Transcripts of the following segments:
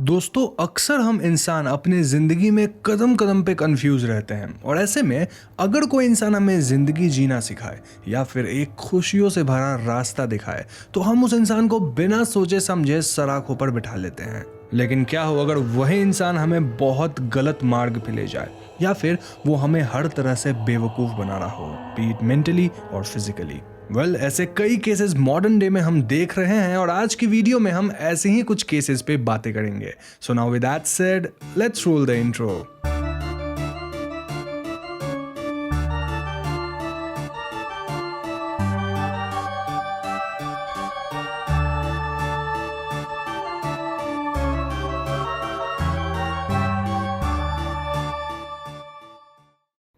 दोस्तों अक्सर हम इंसान अपने ज़िंदगी में कदम कदम पे कंफ्यूज रहते हैं और ऐसे में अगर कोई इंसान हमें ज़िंदगी जीना सिखाए या फिर एक खुशियों से भरा रास्ता दिखाए तो हम उस इंसान को बिना सोचे समझे सराखों पर बिठा लेते हैं। लेकिन क्या हो अगर वही इंसान हमें बहुत गलत मार्ग पे ले जाए या फिर वो हमें हर तरह से बेवकूफ़ बना रहा हो, बी इट मेंटली और फिजिकली। ऐसे कई केसेस मॉडर्न डे में हम देख रहे हैं और आज की वीडियो में हम ऐसे ही कुछ केसेस पे बातें करेंगे। So now with that said, let's roll the intro.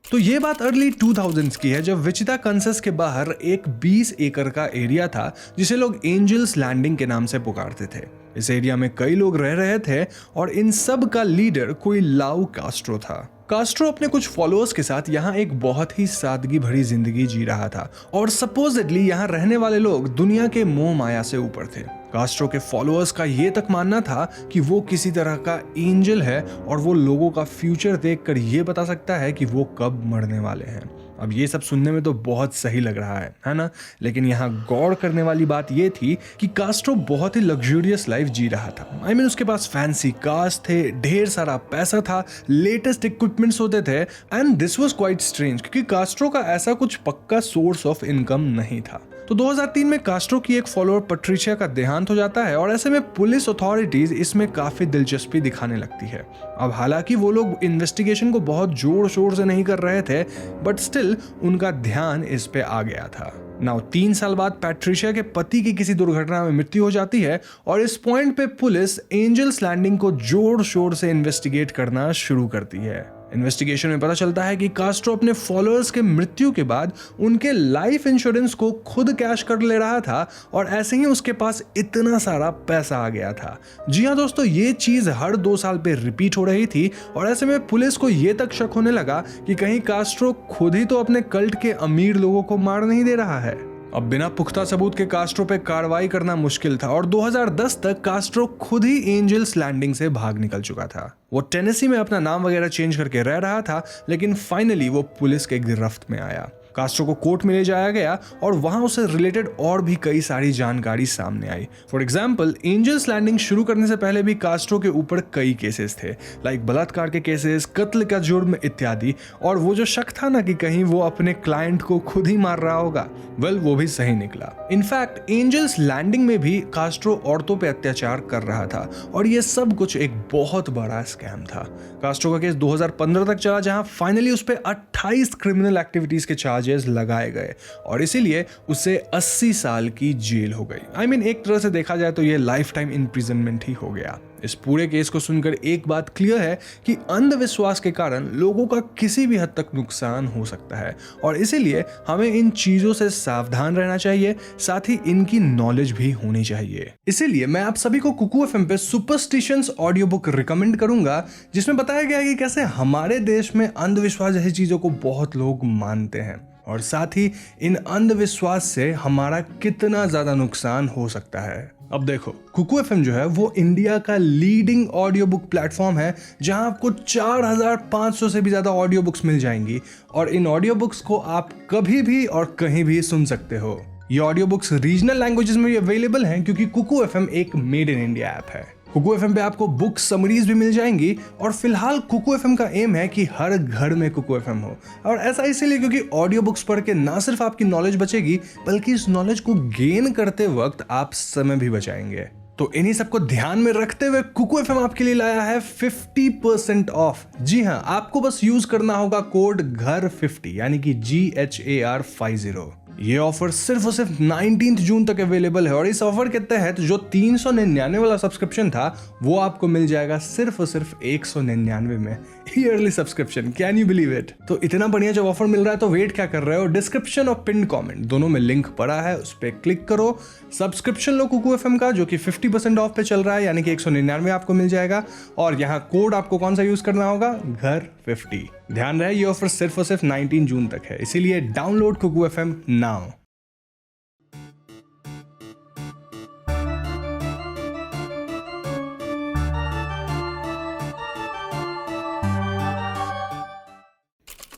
तो ये बात अर्ली 2000s की है जब विचिता कंसस के बाहर एक 20 एकड़ का एरिया था जिसे लोग एंजल्स लैंडिंग के नाम से पुकारते थे। इस एरिया में कई लोग रह रहे थे और इन सब का लीडर कोई लाउ कास्ट्रो था। कास्ट्रो अपने कुछ फॉलोअर्स के साथ यहाँ एक बहुत ही सादगी भरी जिंदगी जी रहा था और सपोजिटली यहाँ रहने वाले लोग दुनिया के मोह माया से ऊपर थे। कास्ट्रो के फॉलोअर्स का ये तक मानना था कि वो किसी तरह का एंजल है और वो लोगों का फ्यूचर देखकर ये बता सकता है कि वो कब मरने वाले हैं। अब ये सब सुनने में तो बहुत सही लग रहा है ना? लेकिन यहाँ गौर करने वाली बात ये थी कि कास्ट्रो बहुत ही लग्जूरियस लाइफ जी रहा था। उसके पास फैंसी कार्स थे, ढेर सारा पैसा था, लेटेस्ट इक्विपमेंट्स होते थे and this was quite strange क्योंकि कास्ट्रो का ऐसा कुछ पक्का सोर्स ऑफ इनकम नहीं था। तो 2003 में कास्ट्रो की एक फॉलोअर पट्रिशिया का देहांत हो जाता है और ऐसे में पुलिस अथॉरिटीज इसमें काफी दिलचस्पी दिखाने लगती है। अब हालांकि वो लोग इन्वेस्टिगेशन को बहुत जोर शोर से नहीं कर रहे थे बट स्टिल उनका ध्यान इस पे आ गया था। नाउ 3 साल बाद पैट्रिशिया के पति की किसी दुर्घटना में मृत्यु हो जाती है और इस पॉइंट पे पुलिस एंजल्स लैंडिंग को जोर शोर से इन्वेस्टिगेट करना शुरू करती है। इन्वेस्टिगेशन में पता चलता है कि कास्ट्रो अपने फॉलोअर्स के मृत्यु के बाद उनके लाइफ इंश्योरेंस को खुद कैश कर ले रहा था और ऐसे ही उसके पास इतना सारा पैसा आ गया था। जी हाँ दोस्तों, ये चीज हर 2 साल पे रिपीट हो रही थी और ऐसे में पुलिस को ये तक शक होने लगा कि कहीं कास्ट्रो खुद ही तो अपने कल्ट के अमीर लोगों को मार नहीं दे रहा है। अब बिना पुख्ता सबूत के कास्ट्रो पे कार्रवाई करना मुश्किल था और 2010 तक कास्ट्रो खुद ही एंजल्स लैंडिंग से भाग निकल चुका था। वो टेनेसी में अपना नाम वगैरह चेंज करके रह रहा था लेकिन फाइनली वो पुलिस के गिरफ्त में आया। कास्ट्रो को कोर्ट में ले जाया गया और वहां उसे रिलेटेड और भी कई सारी जानकारी सामने आई। फॉर एग्जाम्पल, एंजल्स लैंडिंग शुरू करने से पहले भी कास्ट्रो के ऊपर कई केसेस थे, लाइक बलात्कार के केसेस, कत्ल का जुर्म इत्यादि। और वो जो शक था ना कि कहीं वो अपने क्लाइंट को खुद ही मार रहा होगा, वो भी सही निकला। इनफैक्ट एंजल्स लैंडिंग में भी कास्ट्रो औरतों पे अत्याचार कर रहा था और ये सब कुछ एक बहुत बड़ा स्कैम था। कास्ट्रो का केस 2015 तक चला जहां फाइनली उस पे 28 क्रिमिनल एक्टिविटीज के चार्जेस लगाए गए और इसीलिए उसे 80 साल की जेल हो गई। एक तरह से देखा जाए तो ये लाइफ टाइम इम्प्रिजनमेंट ही हो गया। इस पूरे केस को सुनकर एक बात क्लियर है कि अंधविश्वास के कारण लोगों का किसी भी हद तक नुकसान हो सकता है और इसीलिए हमें इन चीजों से सावधान रहना चाहिए, साथ ही इनकी नॉलेज भी होनी चाहिए। इसीलिए मैं आप सभी को कुकू एफएम पे सुपरस्टिशंस ऑडियो बुक रिकमेंड करूंगा जिसमें बताया गया है कि कैसे हमारे देश में अंधविश्वास जैसी चीजों को बहुत लोग मानते हैं और साथ ही इन अंधविश्वास से हमारा कितना ज्यादा नुकसान हो सकता है। अब देखो, कुकू एफएम जो है वो इंडिया का लीडिंग ऑडियो बुक प्लेटफॉर्म है जहां आपको 4500 से भी ज्यादा ऑडियो बुक्स मिल जाएंगी और इन ऑडियो बुक्स को आप कभी भी और कहीं भी सुन सकते हो। ये ऑडियो बुक्स रीजनल लैंग्वेजेस में भी अवेलेबल हैं क्योंकि कुकू एफएम एक मेड इन इंडिया ऐप है। कुकू एफएम पे आपको बुक समरीज भी मिल जाएंगी और फिलहाल कुकू एफएम का एम है कि हर घर में कुकू एफएम हो और ऐसा इसीलिए क्योंकि ऑडियो बुक्स पढ़ के ना सिर्फ आपकी नॉलेज बचेगी बल्कि इस नॉलेज को गेन करते वक्त आप समय भी बचाएंगे। तो इन्हीं सबको ध्यान में रखते हुए कुकू एफएम आपके लिए लाया है 50% ऑफ। जी हाँ, आपको बस यूज करना होगा कोड घर50 यानी कि GHAR50। ये ऑफर सिर्फ और सिर्फ 19 जून तक अवेलेबल है और इस ऑफर के तहत जो 399 वाला सब्सक्रिप्शन था वो आपको मिल जाएगा सिर्फ और सिर्फ 199 में yearly subscription. Can you believe it? तो इतना बढ़िया जब ऑफर मिल रहा है तो वेट क्या कर रहे हो? डिस्क्रिप्शन और पिन कमेंट दोनों में लिंक पड़ा है, उस पर क्लिक करो, सब्सक्रिप्शन लो कुकू एफएम का जो कि 50% ऑफ पे चल रहा है यानी कि 199 आपको मिल जाएगा और यहाँ कोड आपको कौन सा यूज करना होगा? घर50। ध्यान रहे ये ऑफर सिर्फ और सिर्फ 19 जून तक है, इसीलिए डाउनलोड कुकू एफएम नाउ।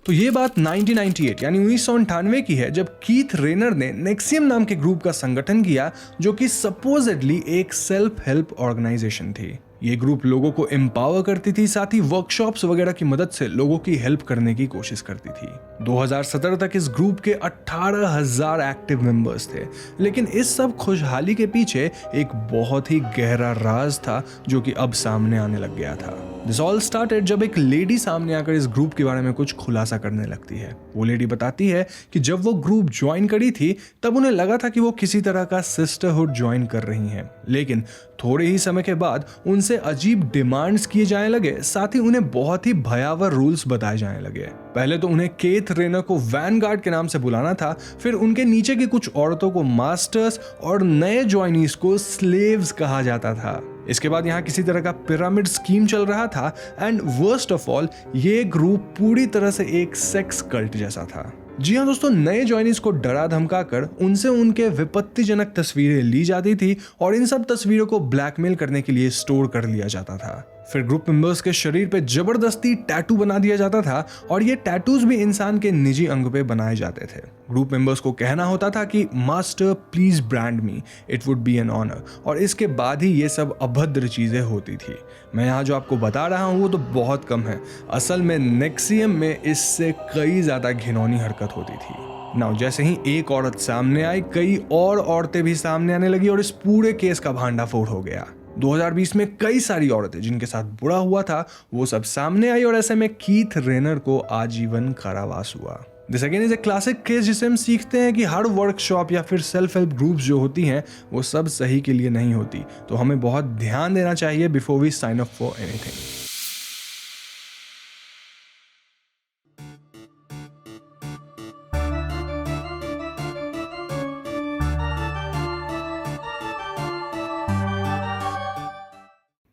तो ये बात 1998 यानी 1998 की है, जब कीथ रेनर ने नेक्सियम नाम के ग्रुप का संगठन किया, जो कि सपोजिटली एक सेल्फ हेल्प ऑर्गेनाइजेशन थी। ये ग्रुप लोगों को एम्पावर करती थी, साथ ही वर्कशॉप्स वगैरह की मदद से लोगों की हेल्प करने की कोशिश करती थी। 2017 तक इस ग्रुप के 18,000 एक्टिव मेंबर्स थे, लेकिन इस सब खुशहाली के पीछे एक बहुत ही गहरा राज था जो कि अब सामने आने लग गया था। दिस ऑल स्टार्टेड जब एक लेडी सामने आकर इस ग्रुप के बारे में कुछ खुलासा करने लगती है। वो लेडी बताती है कि जब वो ग्रुप ज्वाइन करी थी तब उन्हें लगा था कि वो किसी तरह का सिस्टरहुड ज्वाइन कर रही हैं, लेकिन थोड़े ही समय के बाद उनसे अजीब डिमांड्स किए जाने लगे, साथ ही उन्हें बहुत ही भयावह रूल्स बताए जाने लगे। पहले तो उन्हें कीथ रेनर को वैनगार्ड के नाम से बुलाना था, फिर उनके नीचे की कुछ औरतों को मास्टर्स और नए ज्वाइनीज को स्लेव्स कहा जाता था। इसके बाद यहाँ किसी तरह का पिरामिड स्कीम चल रहा था, एंड वर्स्ट ऑफ ऑल ये ग्रुप पूरी तरह से एक सेक्स कल्ट जैसा था। जी हाँ दोस्तों, नए ज्वाइनीज को डरा धमकाकर उनसे उनके विपत्तिजनक तस्वीरें ली जाती थी और इन सब तस्वीरों को ब्लैकमेल करने के लिए स्टोर कर लिया जाता था। फिर ग्रुप मेंबर्स के शरीर पे जबरदस्ती टैटू बना दिया जाता था और ये टैटूज भी इंसान के निजी अंग पे बनाए जाते थे। ग्रुप मेंबर्स को कहना होता था कि master please brand me, it would be an honour, और इसके बाद ही ये सब अभद्र चीजें होती थी। मैं यहाँ जो आपको बता रहा हूँ वो तो बहुत कम है, असल में नेक्सियम में इससे कई ज्यादा घिनौनी हरकत होती थी। नाउ जैसे ही एक औरत सामने आई, कई और औरतें भी सामने आने लगी और इस पूरे केस का भांडाफोड़ हो गया। 2020 में कई सारी औरतें जिनके साथ बुरा हुआ था वो सब सामने आई और ऐसे में कीथ रेनर को आजीवन कारावास हुआ। This again is a classic case जिसे हम सीखते हैं कि हर वर्कशॉप या फिर सेल्फ हेल्प ग्रुप्स जो होती हैं वो सब सही के लिए नहीं होती, तो हमें बहुत ध्यान देना चाहिए before we sign up for anything.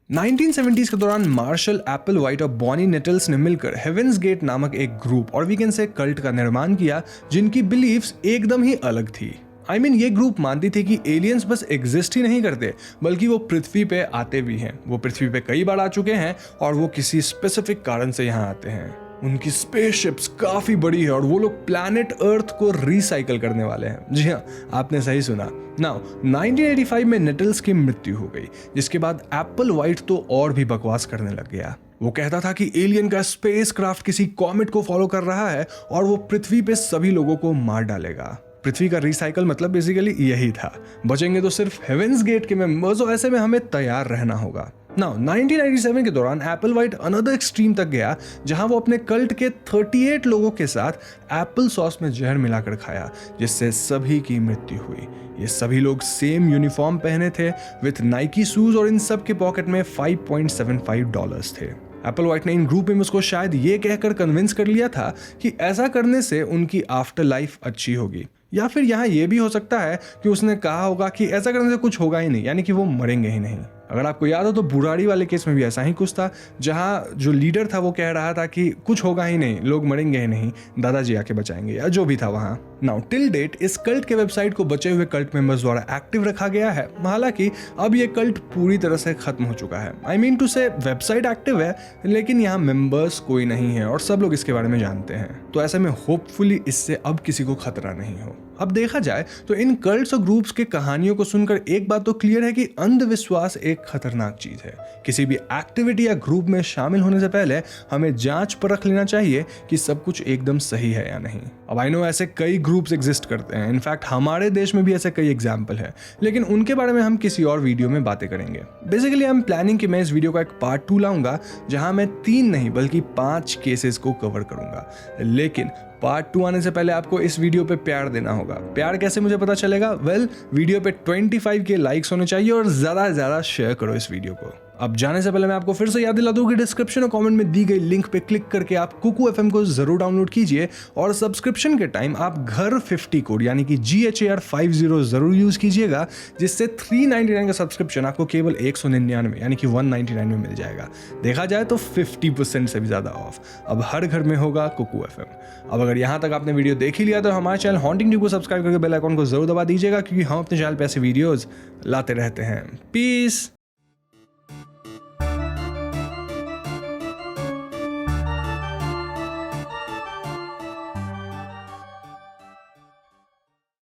Nineteen 1970s के दौरान मार्शल एप्पलवाइट और बॉनी नेटल्स ने मिलकर हेवेंस गेट नामक एक ग्रुप और वीकेंड से कल्ट का निर्माण किया, जिनकी बिलीफ्स एकदम ही अलग थी। ये ग्रुप मानती थी कि एलियंस बस एग्जिस्ट ही नहीं करते बल्कि वो पृथ्वी पे आते भी हैं। वो पृथ्वी पे कई बार आ चुके हैं और वो किसी स्पेसिफिक कारण से यहाँ आते हैं। उनकी स्पेसशिप्स काफी बड़ी है और वो लोग प्लैनेट अर्थ को रिसाइकल करने वाले हैं। जी हाँ, आपने सही सुना। नाउ 1985 में नेटल्स की मृत्यु हो गई, जिसके बाद एप्पलवाइट तो और भी बकवास करने लग गया। वो कहता था कि एलियन का स्पेसक्राफ्ट किसी कॉमेट को फॉलो कर रहा है और वो पृथ्वी पे सभी लोगों को मार डालेगा। पृथ्वी का रिसाइकल मतलब बेसिकली यही था, बचेंगे तो सिर्फ हेवेंस गेट के मेंबर्स, और ऐसे में हमें तैयार रहना होगा। नाउ 1997 के दौरान एप्पलवाइट अनदर एक्सट्रीम तक गया, जहां वो अपने कल्ट के 38 लोगों के साथ एप्पल सॉस में जहर मिलाकर खाया, जिससे सभी की मृत्यु हुई। ये सभी लोग सेम यूनिफॉर्म पहने थे विथ नाइकी शूज और इन सब के पॉकेट में $5.75 थे। एप्पलवाइट ने इन ग्रुप मेंबर्स को शायद ये कहकर कन्विंस कर लिया था कि ऐसा करने से उनकी आफ्टर लाइफ अच्छी होगी, या फिर यहाँ ये भी हो सकता है कि उसने कहा होगा कि ऐसा करने से कुछ होगा ही नहीं, यानी कि वो मरेंगे ही नहीं। अगर आपको याद हो तो बुराड़ी वाले केस में भी ऐसा ही कुछ था, जहां जो लीडर था वो कह रहा था कि कुछ होगा ही नहीं, लोग मरेंगे ही नहीं, दादाजी आके बचाएंगे, या जो भी था वहां। नाउ टिल डेट इस कल्ट के वेबसाइट को बचे हुए कल्ट मेंबर्स द्वारा एक्टिव रखा गया है। हालांकि अब ये कल्ट पूरी तरह से खत्म हो चुका है। आई मीन टू से वेबसाइट एक्टिव है, लेकिन यहाँ मेंबर्स कोई नहीं है और सब लोग इसके बारे में जानते हैं। तो ऐसे में होपफुली इससे अब किसी को खतरा नहीं हो। अब देखा जाए तो इन कल्ट्स और ग्रुप्स के कहानियों को सुनकर एक बात तो क्लियर है कि अंधविश्वास एक खतरनाक चीज है। किसी भी एक्टिविटी या ग्रुप में शामिल होने से पहले हमें जांच परख लेना चाहिए कि सब कुछ एकदम सही है या नहीं। अब आई नो ऐसे कई ग्रुप्स एग्जिस्ट करते हैं, इनफैक्ट हमारे देश में भी ऐसे कई एग्जाम्पल है, लेकिन उनके बारे में हम किसी और वीडियो में बातें करेंगे। बेसिकली आई एम प्लानिंग कि मैं इस वीडियो का एक पार्ट 2 लाऊंगा, जहां मैं 3 नहीं बल्कि 5 केसेस को कवर करूंगा। लेकिन पार्ट 2 आने से पहले आपको इस वीडियो पे प्यार देना होगा। प्यार कैसे मुझे पता चलेगा? वीडियो पे 25 के लाइक्स होने चाहिए और ज्यादा से ज्यादा शेयर करो इस वीडियो को। अब जाने से पहले मैं आपको फिर से याद दिला दूं कि डिस्क्रिप्शन और कमेंट में दी गई लिंक पे क्लिक करके आप कुकू एफएम को जरूर डाउनलोड कीजिए और सब्सक्रिप्शन के टाइम आप घर 50 कोड यानी कि GHAR50 जरूर यूज कीजिएगा, जिससे 399 का सब्सक्रिप्शन आपको केवल 199 यानी कि 199 में मिल जाएगा। देखा जाए तो 50% से भी ज्यादा ऑफ अब हर घर में होगा कुकू एफएम। अब अगर यहाँ तक आपने वीडियो देख ही लिया तो हमारे चैनल हॉन्टिंग न्यूज़ को सब्सक्राइब करके बेल आइकॉन को जरूर दबा दीजिएगा, क्योंकि हम अपने चैनल पे ऐसे वीडियोज लाते रहते हैं। पीस।